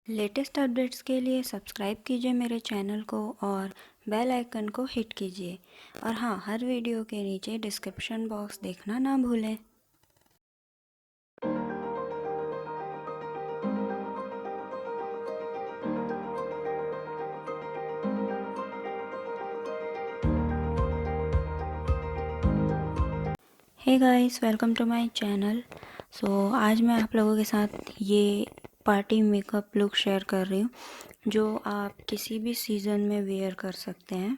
Latest updates के लिए subscribe कीजिए मेरे चैनल को और बेल आइकन को हिट कीजिए। और हाँ, हर वीडियो के नीचे डिस्क्रिप्शन बॉक्स देखना ना भूलें। Hey guys, welcome to my channel. आज मैं आप लोगों के साथ ये पार्टी मेकअप लुक शेयर कर रही हूँ जो आप किसी भी सीज़न में वेयर कर सकते हैं।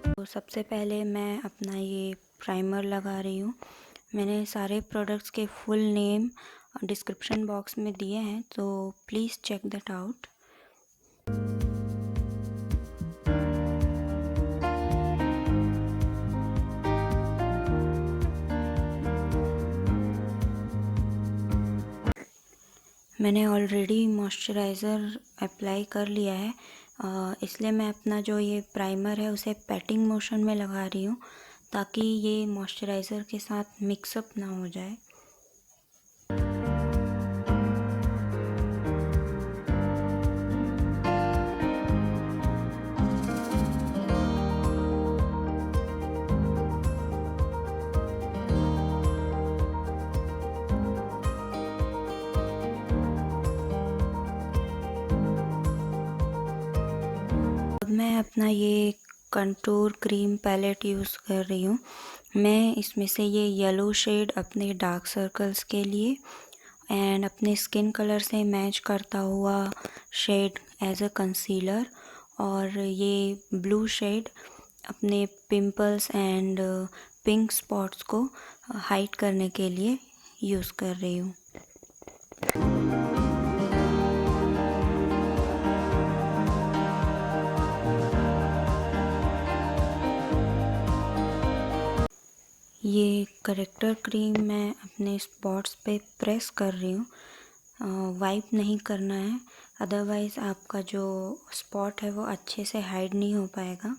तो सबसे पहले मैं अपना ये प्राइमर लगा रही हूँ। मैंने सारे प्रोडक्ट्स के फुल नेम डिस्क्रिप्शन बॉक्स में दिए हैं, तो प्लीज़ चेक दैट आउट। मैंने ऑलरेडी मॉइस्चराइज़र अप्लाई कर लिया है, इसलिए मैं अपना जो ये प्राइमर है उसे पैटिंग मोशन में लगा रही हूँ ताकि ये मॉइस्चराइज़र के साथ मिक्सअप ना हो जाए। अब मैं अपना ये कंटूर क्रीम पैलेट यूज़ कर रही हूँ। मैं इसमें से ये येलो शेड अपने डार्क सर्कल्स के लिए एंड अपने स्किन कलर से मैच करता हुआ शेड एज अ कंसीलर, और ये ब्लू शेड अपने पिंपल्स एंड पिंक स्पॉट्स को हाइड करने के लिए यूज़ कर रही हूँ। ये करेक्टर क्रीम मैं अपने स्पॉट्स पे प्रेस कर रही हूँ। वाइप नहीं करना है, अदरवाइज़ आपका जो स्पॉट है वो अच्छे से हाइड नहीं हो पाएगा।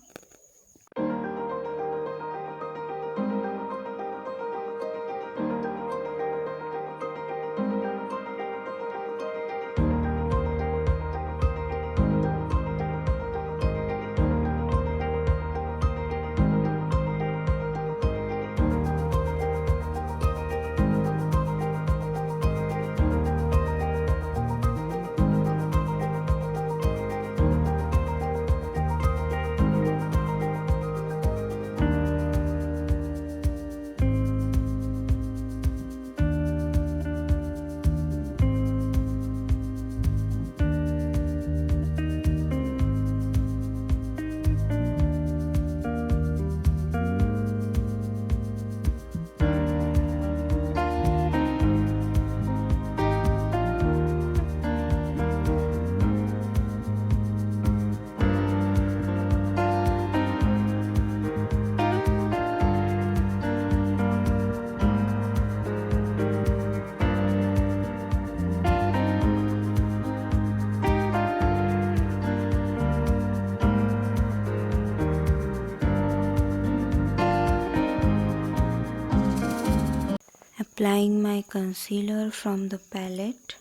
Applying my concealer from the palette.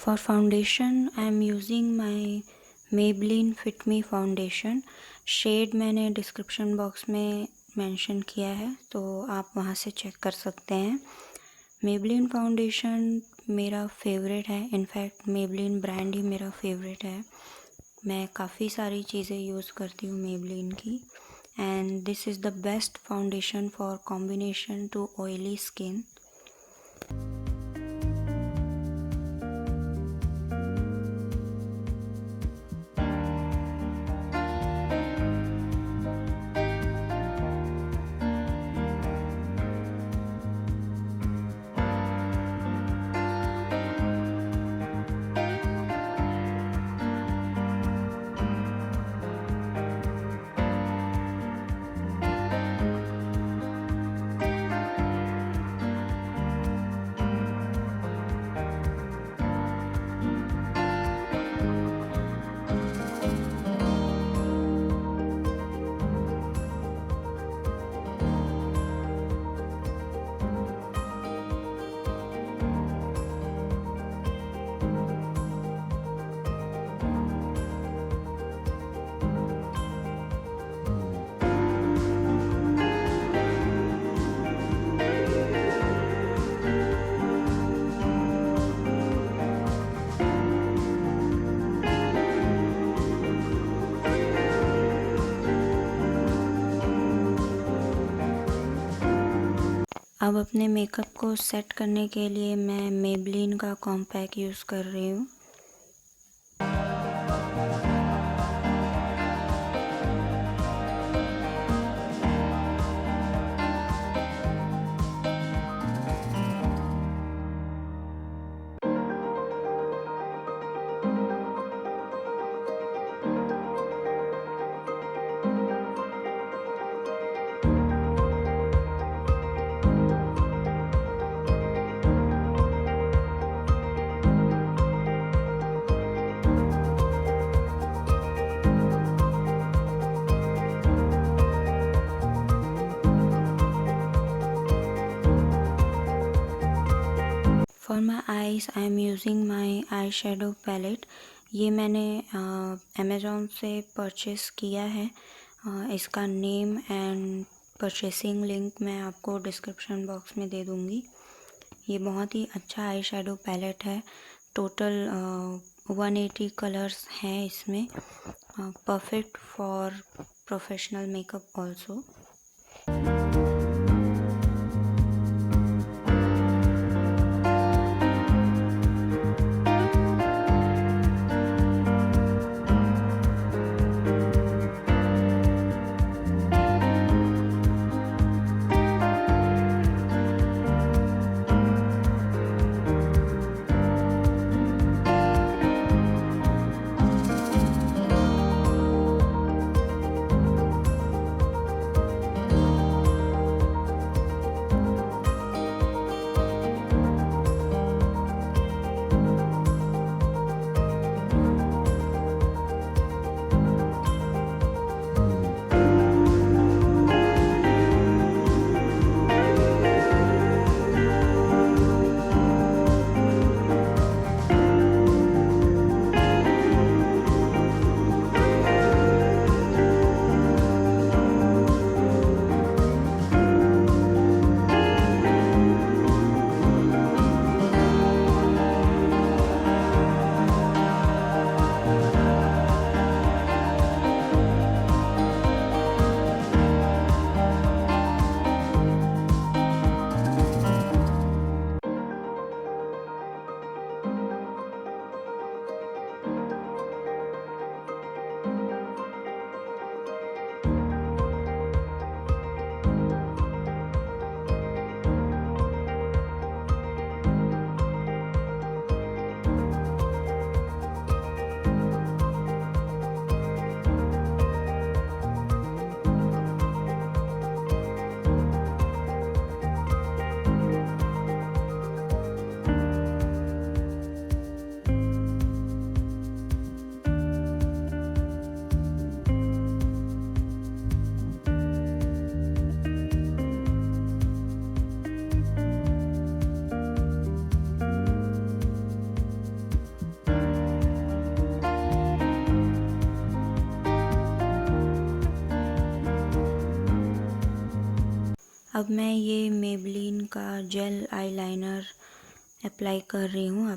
For foundation I am using my Maybelline Fit Me foundation. Shade मैंने डिस्क्रिप्शन बॉक्स में मेंशन किया है, तो आप वहाँ से चेक कर सकते हैं। Maybelline फाउंडेशन मेरा फेवरेट है, इनफैक्ट Maybelline ब्रांड ही मेरा फेवरेट है। मैं काफ़ी सारी चीज़ें यूज़ करती हूँ Maybelline की, and this is the best foundation for combination to oily skin. अब अपने मेकअप को सेट करने के लिए मैं Maybelline का कॉम्पैक्ट यूज़ कर रही हूँ। For my eyes I am using my eye shadow palette. ये मैंने अमेज़ॉन से परचेस किया है। इसका नेम एंड परचेसिंग लिंक मैं आपको डिस्क्रिप्शन बॉक्स में दे दूँगी। ये बहुत ही अच्छा आई शेडो पैलेट है। टोटल 180 कलर्स हैं इसमें, perfect for professional makeup also. अब मैं ये मेबेलिन का जेल आईलाइनर अप्लाई कर रही हूँ।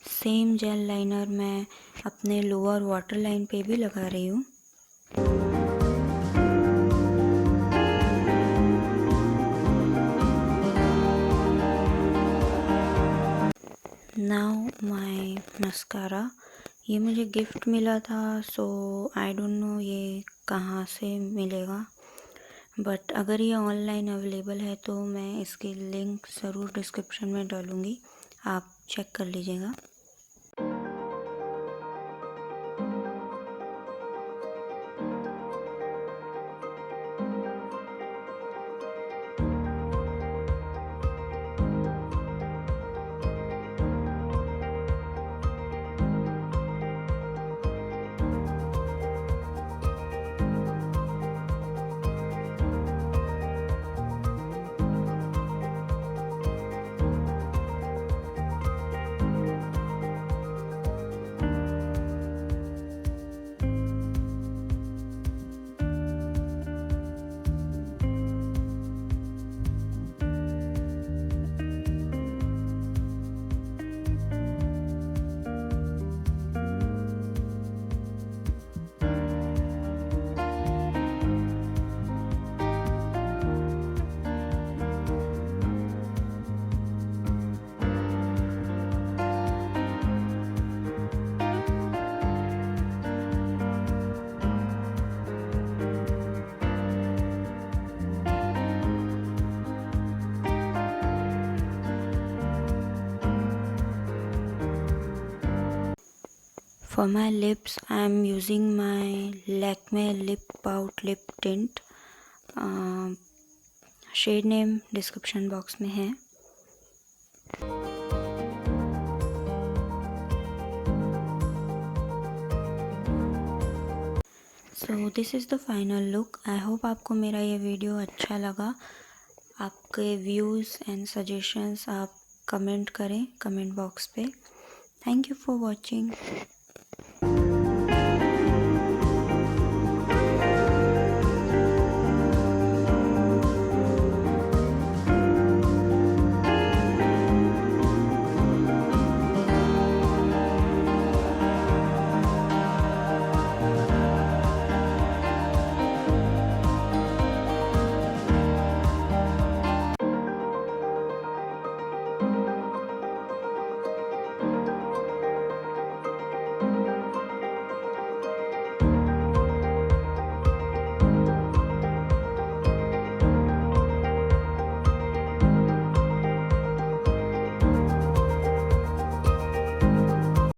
सेम जेल लाइनर मैं अपने लोअर वाटर लाइन पे भी लगा रही हूँ। नाउ माय मस्कारा, ये मुझे गिफ्ट मिला था, सो आई डोंट नो ये कहाँ से मिलेगा, बट अगर ये ऑनलाइन अवेलेबल है तो मैं इसकी लिंक ज़रूर डिस्क्रिप्शन में डालूँगी, आप चेक कर लीजिएगा। For my lips, I am using my Lakme lip pout lip tint. Shade name description box में है। So this is the final look. I hope आपको मेरा ये वीडियो अच्छा लगा। आपके व्यूज़ एंड सजेशंस आप कमेंट करें कमेंट बॉक्स पे। Thank you for watching.